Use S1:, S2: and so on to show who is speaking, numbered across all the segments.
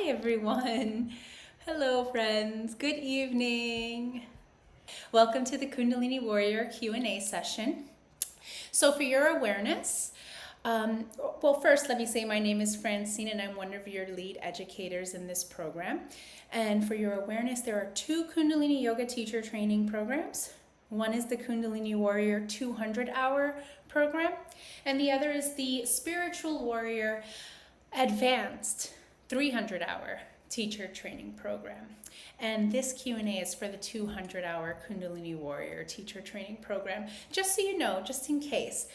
S1: everyone. Hello friends. Good evening. Welcome to the Kundalini Warrior Q&A session. So for your awareness, first let me say my name is Francine and I'm one of your lead educators in this program. And for your awareness, there are two Kundalini Yoga teacher training programs. One is the Kundalini Warrior 200-hour program, and the other is the Spiritual Warrior Advanced 300-hour teacher training program. And this Q&A is for the 200-hour Kundalini Warrior teacher training program. Just so you know, just in case,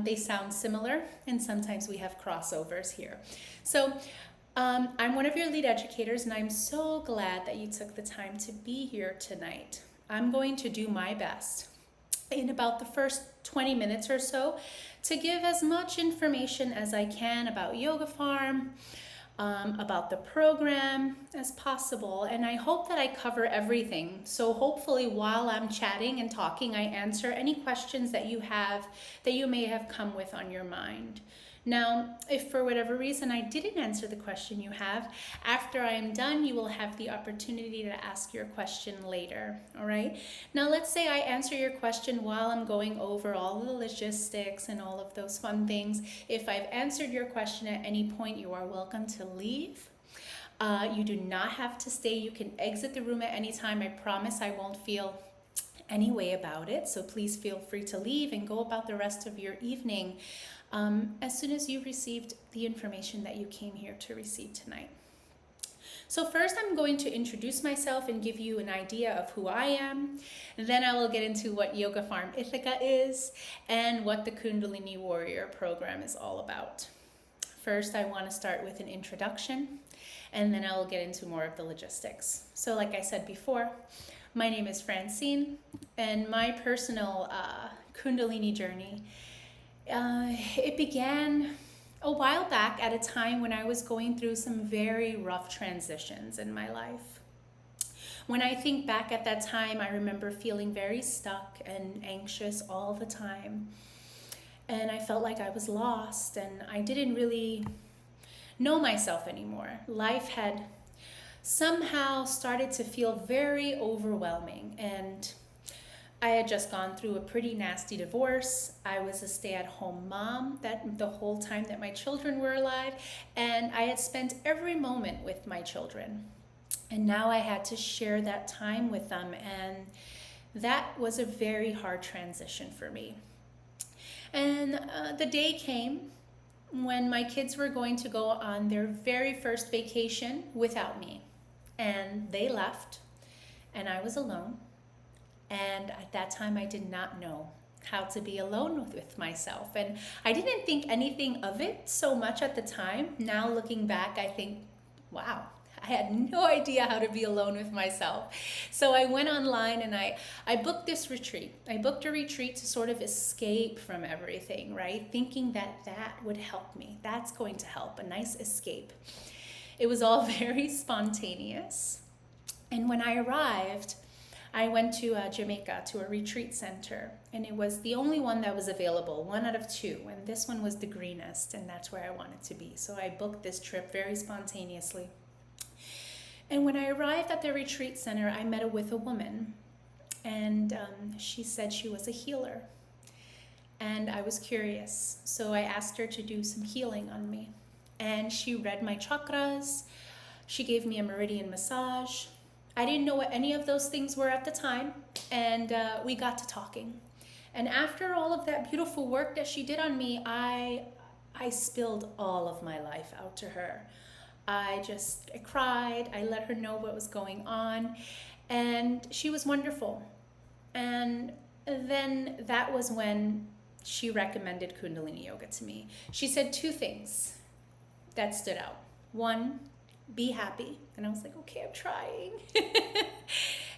S1: they sound similar and sometimes we have crossovers here. So I'm one of your lead educators and I'm so glad that you took the time to be here tonight. I'm going to do my best in about the first 20 minutes or so to give as much information as I can about Yoga Farm, about the program as possible, and I hope that I cover everything. So hopefully while I'm chatting and talking, I answer any questions that you have, that you may have come with on your mind. Now, if for whatever reason I didn't answer the question you have, after I am done, you will have the opportunity to ask your question later, all right? Now, let's say I answer your question while I'm going over all the logistics and all of those fun things. If I've answered your question at any point, you are welcome to leave. You do not have to stay. You can exit the room at any time. I promise I won't feel any way about it. So please feel free to leave and go about the rest of your evening as soon as you received the information that you came here to receive tonight. So first I'm going to introduce myself and give you an idea of who I am. And then I will get into what Yoga Farm Ithaca is and what the Kundalini Warrior program is all about. First, I want to start with an introduction, and then I will get into more of the logistics. So like I said before, my name is Francine, and my personal Kundalini journey, it began a while back at a time when I was going through some very rough transitions in my life. When I think back at that time, I remember feeling very stuck and anxious all the time. And I felt like I was lost and I didn't really know myself anymore. Life had somehow started to feel very overwhelming, and I had just gone through a pretty nasty divorce. I was a stay-at-home mom the whole time that my children were alive, and I had spent every moment with my children. And now I had to share that time with them, and that was a very hard transition for me. And the day came when my kids were going to go on their very first vacation without me. And they left, and I was alone. And at that time, I did not know how to be alone with myself. And I didn't think anything of it so much at the time. Now looking back, I think, wow, I had no idea how to be alone with myself. So I went online and I booked this retreat. I booked a retreat to sort of escape from everything, right? Thinking that that would help me. That's going to help, a nice escape. It was all very spontaneous. And when I arrived, I went to Jamaica to a retreat center, and it was the only one that was available, one out of two, and this one was the greenest, and that's where I wanted to be. So I booked this trip very spontaneously. And when I arrived at the retreat center, I met with a woman, and she said she was a healer, and I was curious. So I asked her to do some healing on me, and she read my chakras. She gave me a meridian massage. I didn't know what any of those things were at the time, and we got to talking. And after all of that beautiful work that she did on me, I spilled all of my life out to her. I cried, I let her know what was going on, and she was wonderful. And then that was when she recommended Kundalini Yoga to me. She said two things that stood out. One, be happy. And I was like, okay, I'm trying.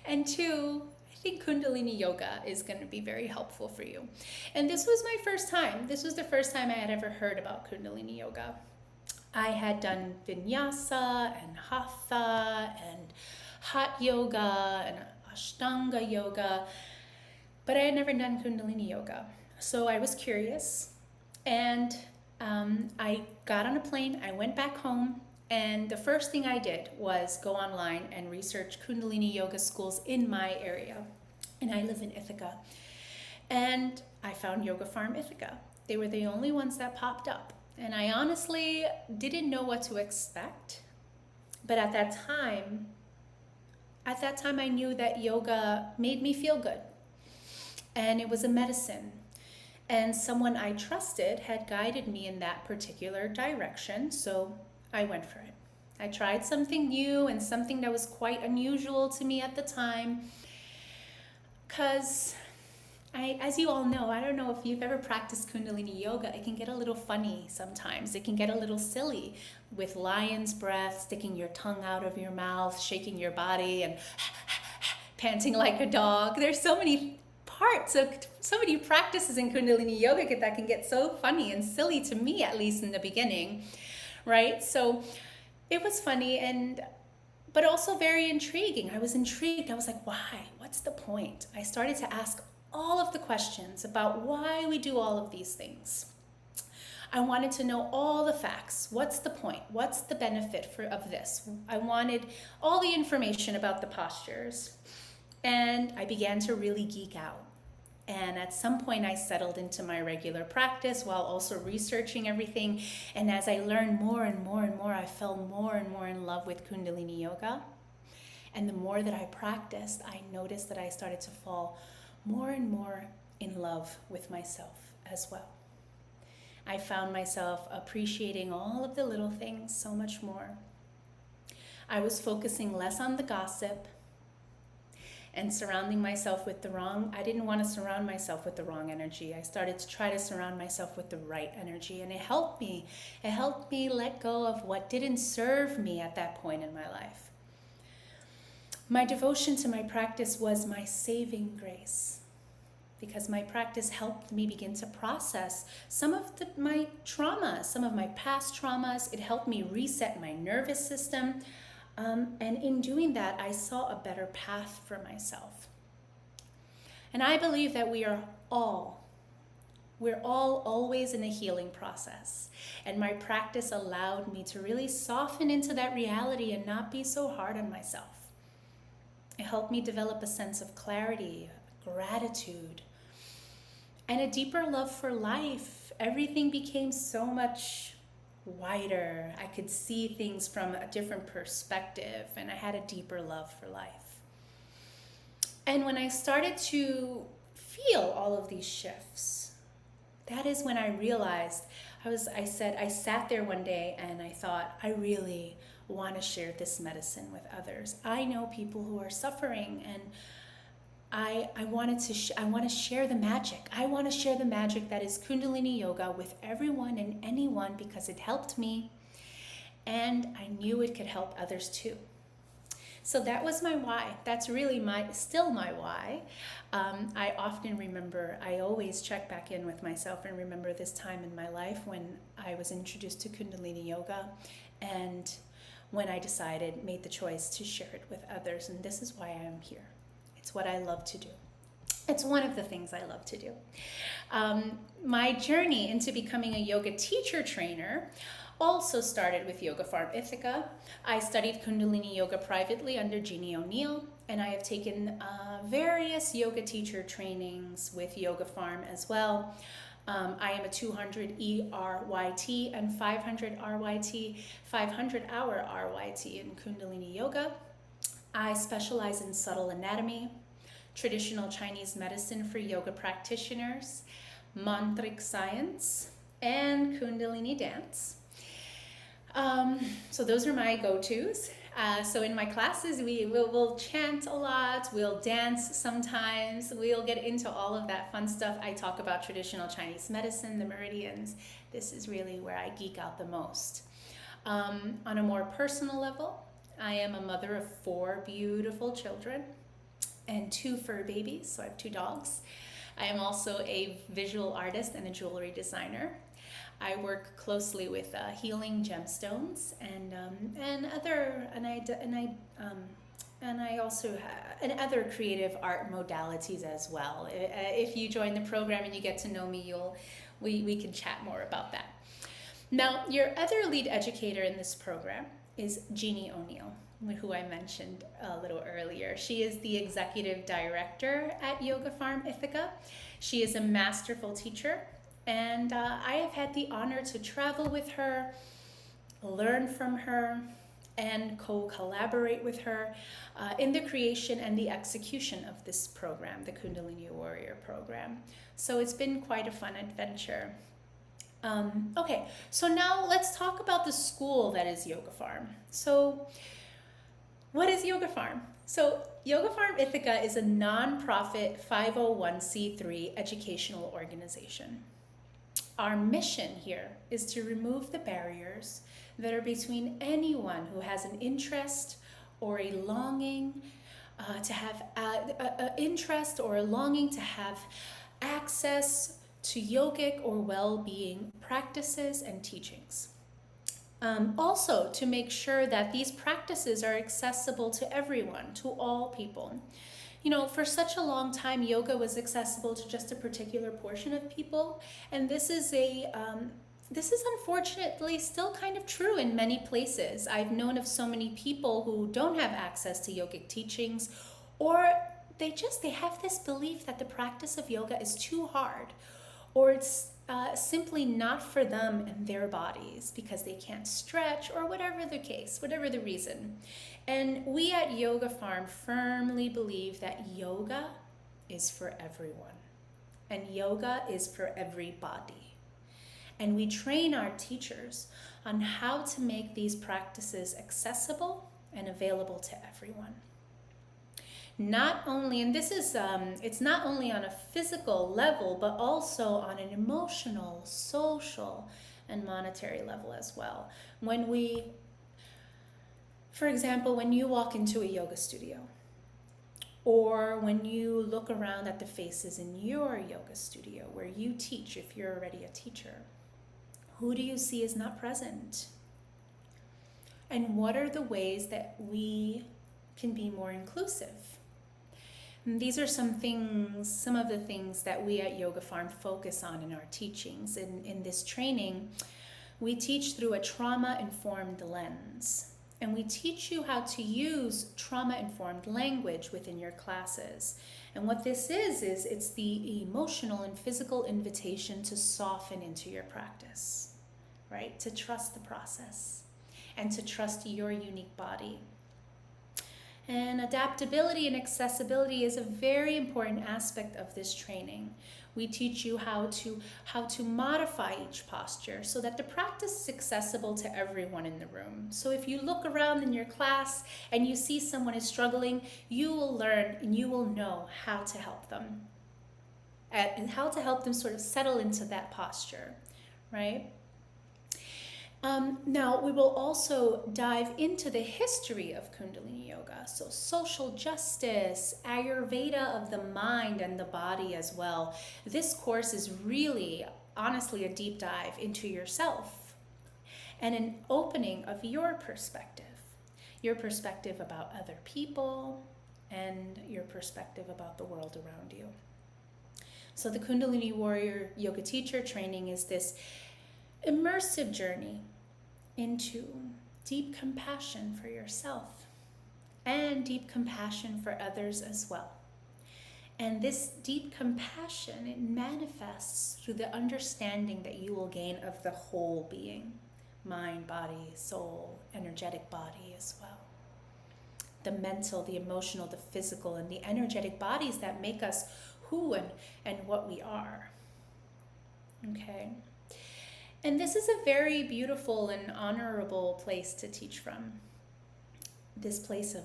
S1: And two, I think Kundalini Yoga is going to be very helpful for you. And this was my first time. This was the first time I had ever heard about Kundalini Yoga. I had done Vinyasa and Hatha and Hot Yoga and Ashtanga Yoga, but I had never done Kundalini Yoga. So I was curious, and I got on a plane. I went back home. And the first thing I did was go online and research Kundalini yoga schools in my area. And I live in Ithaca. And I found Yoga Farm Ithaca. They were the only ones that popped up. And I honestly didn't know what to expect. But at that time I knew that yoga made me feel good. And it was a medicine. And someone I trusted had guided me in that particular direction, so I went for it. I tried something new and something that was quite unusual to me at the time, because as you all know, I don't know if you've ever practiced Kundalini yoga, it can get a little funny sometimes. It can get a little silly with lion's breath, sticking your tongue out of your mouth, shaking your body, and panting like a dog. There's so many parts of so many practices in Kundalini yoga that can get so funny and silly, to me at least in the beginning, right? So it was funny, but also very intriguing. I was intrigued. I was like, why? What's the point? I started to ask all of the questions about why we do all of these things. I wanted to know all the facts. What's the point? What's the benefit of this? I wanted all the information about the postures. And I began to really geek out. And at some point I settled into my regular practice while also researching everything. And as I learned more and more and more, I fell more and more in love with Kundalini yoga. And the more that I practiced, I noticed that I started to fall more and more in love with myself as well. I found myself appreciating all of the little things so much more. I was focusing less on the gossip and surrounding myself with I didn't want to surround myself with the wrong energy. I started to try to surround myself with the right energy, and it helped me. It helped me let go of what didn't serve me at that point in my life. My devotion to my practice was my saving grace, because my practice helped me begin to process some of my traumas, some of my past traumas. It helped me reset my nervous system. And in doing that, I saw a better path for myself. And I believe that we're all always in a healing process. And my practice allowed me to really soften into that reality and not be so hard on myself. It helped me develop a sense of clarity, gratitude, and a deeper love for life. Everything became so much wider. I could see things from a different perspective, and I had a deeper love for life. And when I started to feel all of these shifts, that is when I realized, I sat there one day and I thought, I really want to share this medicine with others. I know people who are suffering, and I want to share the magic. I want to share the magic that is Kundalini yoga with everyone and anyone, because it helped me, and I knew it could help others too. So that was my why. That's really still my why. I often remember, I always check back in with myself and remember this time in my life when I was introduced to Kundalini yoga, and when I made the choice to share it with others. And this is why I am here. It's what I love to do. It's one of the things I love to do. My journey into becoming a yoga teacher trainer also started with Yoga Farm Ithaca. I studied Kundalini yoga privately under Jeannie O'Neill, and I have taken various yoga teacher trainings with Yoga Farm as well. I am a 200 ERYT and 500 RYT, 500-hour RYT in Kundalini yoga. I specialize in subtle anatomy, traditional Chinese medicine for yoga practitioners, mantric science, and Kundalini dance. So those are my go-tos. So in my classes, we'll chant a lot, we'll dance sometimes, we'll get into all of that fun stuff. I talk about traditional Chinese medicine, the meridians. This is really where I geek out the most. On a more personal level, I am a mother of 4 beautiful children and 2 fur babies, so I have 2 dogs. I am also a visual artist and a jewelry designer. I work closely with healing gemstones and other creative art modalities as well. If you join the program and you get to know me, we can chat more about that. Now, your other lead educator in this program is Jeannie O'Neill, who I mentioned a little earlier. She is the executive director at Yoga Farm Ithaca. She is a masterful teacher, and I have had the honor to travel with her, learn from her, and co-collaborate with her in the creation and the execution of this program, the Kundalini Warrior program. So it's been quite a fun adventure. Okay, so now let's talk about the school that is Yoga Farm. So what is Yoga Farm? So Yoga Farm Ithaca is a nonprofit 501c3 educational organization. Our mission here is to remove the barriers that are between anyone who has an interest or a longing to have an interest or a longing to have access to yogic or well-being practices and teachings. Also, to make sure that these practices are accessible to everyone, to all people. You know, for such a long time, yoga was accessible to just a particular portion of people, and this is unfortunately still kind of true in many places. I've known of so many people who don't have access to yogic teachings, or they have this belief that the practice of yoga is too hard, or it's simply not for them and their bodies because they can't stretch, or whatever the case, whatever the reason. And we at Yoga Farm firmly believe that yoga is for everyone, and yoga is for everybody. And we train our teachers on how to make these practices accessible and available to everyone. Not only, and this is, it's not only on a physical level, but also on an emotional, social, and monetary level as well. For example, when you walk into a yoga studio, or when you look around at the faces in your yoga studio where you teach, if you're already a teacher, who do you see is not present? And what are the ways that we can be more inclusive? And these are some of the things that we at Yoga Farm focus on in our teachings. In this training, we teach through a trauma-informed lens. And we teach you how to use trauma-informed language within your classes. And what this is it's the emotional and physical invitation to soften into your practice, right? To trust the process and to trust your unique body. And adaptability and accessibility is a very important aspect of this training. We teach you how to modify each posture so that the practice is accessible to everyone in the room. So if you look around in your class and you see someone is struggling, you will learn and you will know how to help them. And how to help them sort of settle into that posture, right? Now, we will also dive into the history of Kundalini Yoga, so social justice, Ayurveda of the mind and the body as well. This course is really, honestly, a deep dive into yourself and an opening of your perspective about other people and your perspective about the world around you. So the Kundalini Warrior Yoga Teacher Training is this immersive journey into deep compassion for yourself and deep compassion for others as well. And this deep compassion, it manifests through the understanding that you will gain of the whole being, mind, body, soul, energetic body as well. The mental, the emotional, the physical, and the energetic bodies that make us who and what we are. Okay? And this is a very beautiful and honorable place to teach from. This place of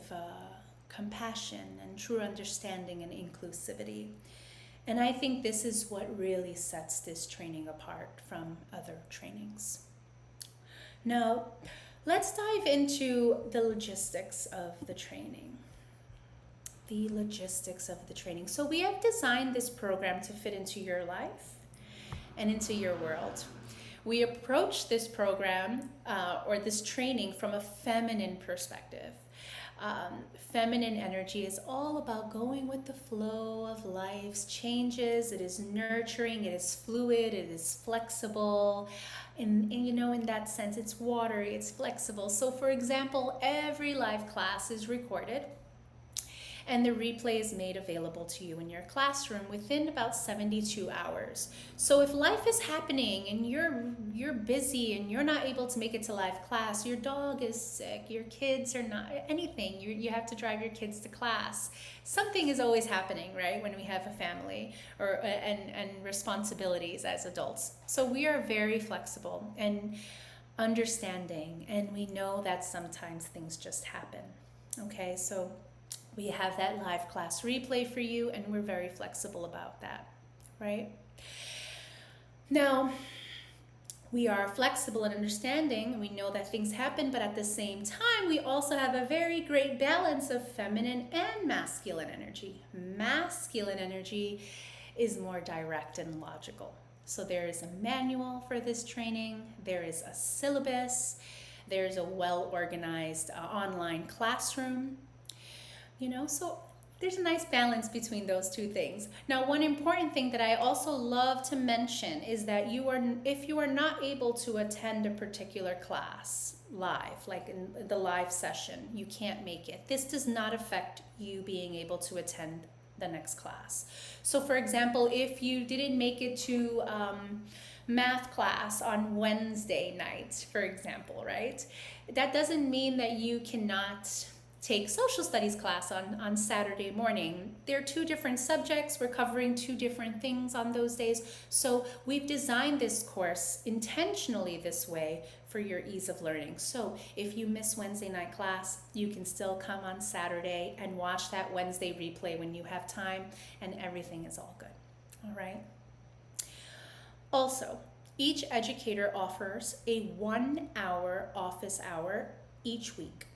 S1: compassion and true understanding and inclusivity. And I think this is what really sets this training apart from other trainings. Now, let's dive into the logistics of the training. The logistics of the training. So we have designed this program to fit into your life and into your world. We approach this program or this training from a feminine perspective. Feminine energy is all about going with the flow of life's changes. It is nurturing, it is fluid, it is flexible. And you know, in that sense, it's watery, it's flexible. So for example, every live class is recorded and the replay is made available to you in your classroom within about 72 hours. So if life is happening and you're busy and you're not able to make it to live class, your dog is sick, your kids are not, anything, you have to drive your kids to class. Something is always happening, right, when we have a family or and responsibilities as adults. So we are very flexible and understanding, and we know that sometimes things just happen. Okay, so we have that live class replay for you, and we're very flexible about that, right? Now, we are flexible and understanding. We know that things happen, but at the same time, we also have a very great balance of feminine and masculine energy. Masculine energy is more direct and logical. So there is a manual for this training. There is a syllabus. There's a well-organized online classroom. You know, so there's a nice balance between those two things. Now, one important thing that I also love to mention is that if you are not able to attend a particular class live, like in the live session, you can't make it. This does not affect you being able to attend the next class. So for example, if you didn't make it to math class on Wednesday night, for example, right? That doesn't mean that you cannot take social studies class on Saturday morning. They're two different subjects. We're covering two different things on those days. So we've designed this course intentionally this way for your ease of learning. So if you miss Wednesday night class, you can still come on Saturday and watch that Wednesday replay when you have time, and everything is all good. All right. Also, each educator offers a 1-hour office hour each week.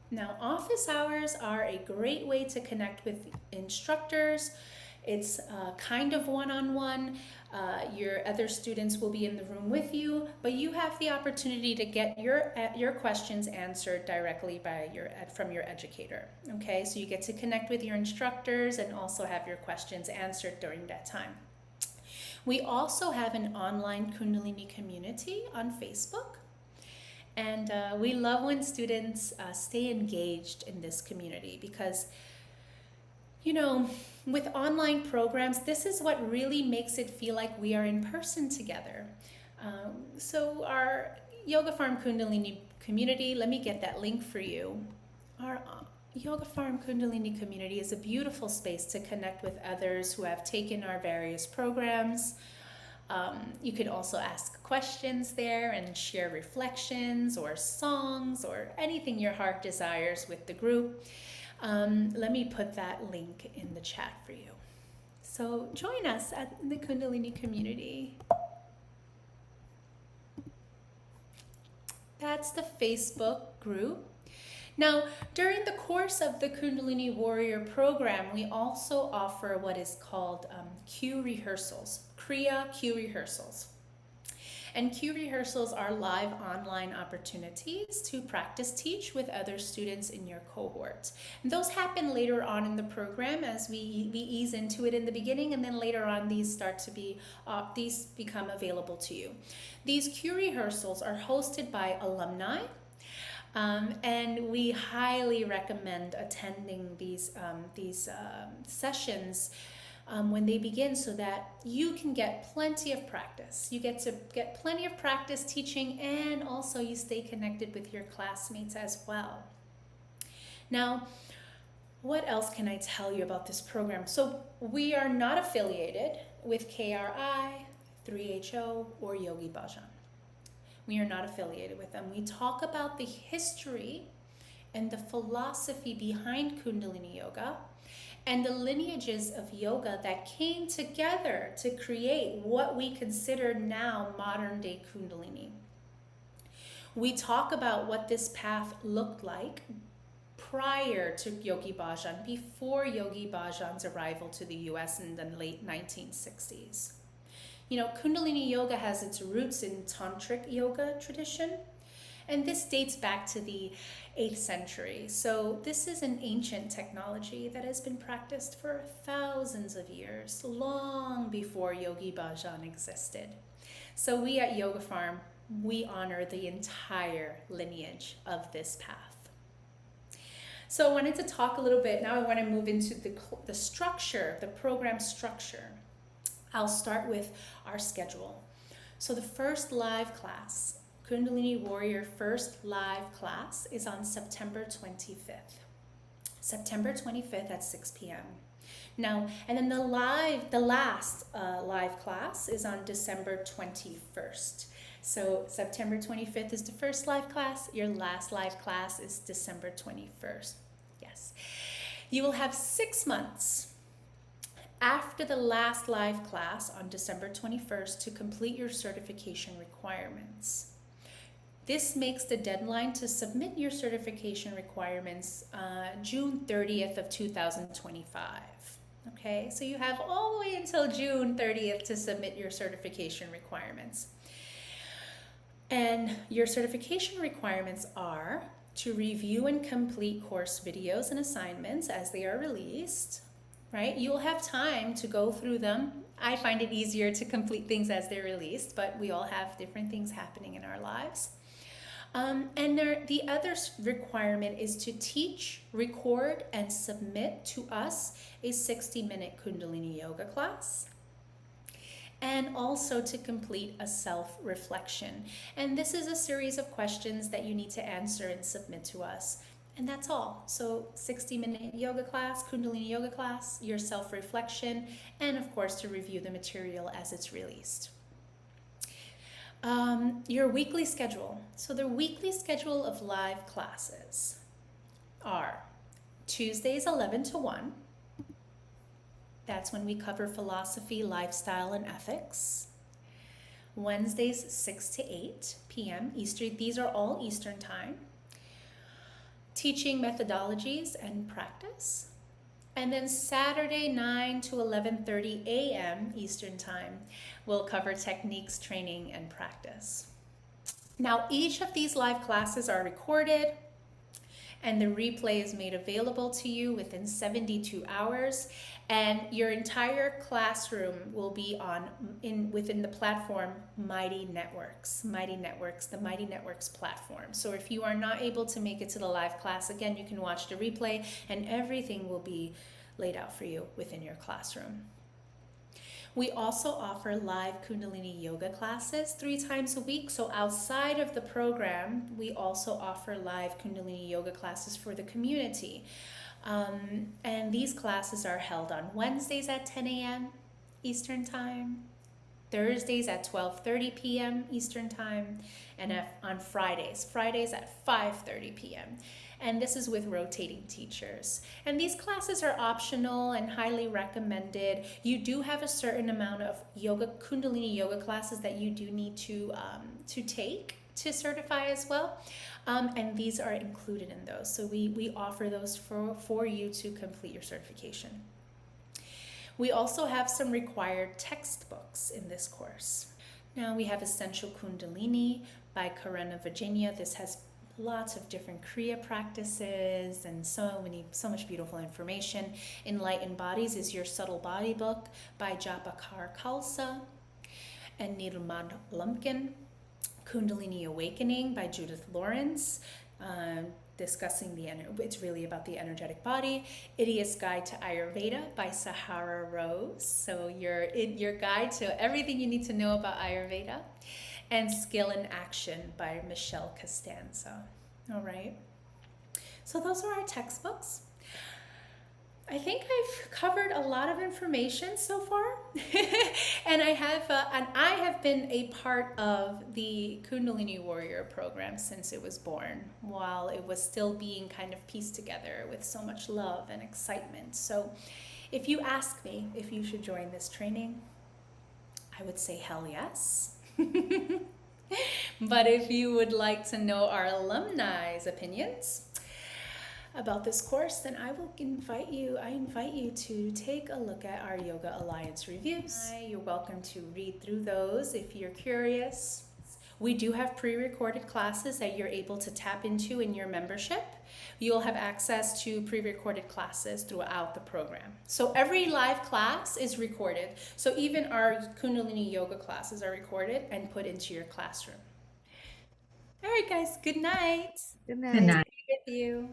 S1: Now, office hours are a great way to connect with instructors. It's kind of one-on-one. Your other students will be in the room with you, but you have the opportunity to get your questions answered directly from your educator. Okay, so you get to connect with your instructors and also have your questions answered during that time. We also have an online Kundalini community on Facebook. And we love when students stay engaged in this community because, you know, with online programs, this is what really makes it feel like we are in person together. So our Yoga Farm Kundalini community, let me get that link for you. Our Yoga Farm Kundalini community is a beautiful space to connect with others who have taken our various programs. You can also ask questions there and share reflections or songs or anything your heart desires with the group. Let me put that link in the chat for you. So join us at the Kundalini community. That's the Facebook group. Now, during the course of the Kundalini Warrior program, we also offer what is called Q rehearsals, Kriya Q rehearsals. And Q rehearsals are live online opportunities to practice teach with other students in your cohort. And those happen later on in the program as we ease into it in the beginning, and then later on these become available to you. These Q rehearsals are hosted by alumni. And we highly recommend attending these sessions when they begin so that you can get plenty of practice. You get to get plenty of practice teaching, and also you stay connected with your classmates as well. Now, what else can I tell you about this program? So we are not affiliated with KRI, 3HO, or Yogi Bhajan. We are not affiliated with them. We talk about the history and the philosophy behind Kundalini Yoga and the lineages of yoga that came together to create what we consider now modern day Kundalini. We talk about what this path looked like prior to Yogi Bhajan, before Yogi Bhajan's arrival to the US in the late 1960s. You know, Kundalini Yoga has its roots in Tantric yoga tradition, And this dates back to the 8th century. So this is an ancient technology that has been practiced for thousands of years, long before Yogi Bhajan existed. So we at Yoga Farm, we honor the entire lineage of this path. So I wanted to talk a little bit, now I want to move into the structure, the program structure. I'll start with our schedule. So the first live class, Kundalini Warrior first live class, is on September 25th. September 25th at 6 p.m. Now, and then the last live class is on December 21st. So September 25th is the first live class. Your last live class is December 21st. Yes. You will have 6 months after the last live class on December 21st to complete your certification requirements. This makes the deadline to submit your certification requirements June 30th of 2025. Okay, so you have all the way until June 30th to submit your certification requirements. And your certification requirements are to review and complete course videos and assignments as they are released, right? You'll have time to go through them. I find it easier to complete things as they're released, but we all have different things happening in our lives. And the other requirement is to teach, record, and submit to us a 60-minute Kundalini yoga class, and also to complete a self-reflection. And this is a series of questions that you need to answer and submit to us. And that's all. So 60-minute yoga class, Kundalini yoga class, your self-reflection, and of course to review the material as it's released. Your weekly schedule. So the weekly schedule of live classes are Tuesdays 11 to 1. That's when we cover philosophy, lifestyle, and ethics. Wednesdays 6 to 8 p.m. Eastern. These are all Eastern time. Teaching methodologies and practice. And then Saturday 9 to 11:30 a.m. Eastern time, we'll cover techniques, training, and practice. Now, each of these live classes are recorded, and the replay is made available to you within 72 hours. And your entire classroom will be within the platform Mighty Networks, the Mighty Networks platform. So if you are not able to make it to the live class, again, you can watch the replay and everything will be laid out for you within your classroom. We also offer live Kundalini yoga classes 3 times a week. So outside of the program, we also offer live Kundalini yoga classes for the community. And these classes are held on Wednesdays at 10 a.m. Eastern time, Thursdays at 12:30 p.m. Eastern time, and on Fridays at 5:30 p.m. And this is with rotating teachers. And these classes are optional and highly recommended. You do have a certain amount of Kundalini yoga classes that you do need to take to certify as well. And these are included in those. So we offer those for you to complete your certification. We also have some required textbooks in this course. Now we have Essential Kundalini by Karena Virginia. This has lots of different Kriya practices and so much beautiful information. Enlightened Bodies is your subtle body book by Japakar Khalsa and Nirmad Lumpkin. Kundalini Awakening by Judith Lawrence, discussing it's really about the energetic body. Idiot's Guide to Ayurveda by Sahara Rose. So your guide to everything you need to know about Ayurveda. And Skill in Action by Michelle Costanza. All right. So those are our textbooks. I think I've covered a lot of information so far, and I have been a part of the Kundalini Warrior program since it was born, while it was still being kind of pieced together with so much love and excitement. So if you ask me if you should join this training, I would say hell yes. But if you would like to know our alumni's opinions about this course, then I invite you to take a look at our Yoga Alliance reviews. You're welcome to read through those if you're curious. We do have pre-recorded classes that you're able to tap into in your membership. You'll have access to pre-recorded classes throughout the program. So every live class is recorded. So even our Kundalini yoga classes are recorded and put into your classroom. All right, guys, good night.
S2: Good
S3: Good
S2: night.
S3: night.
S1: With you.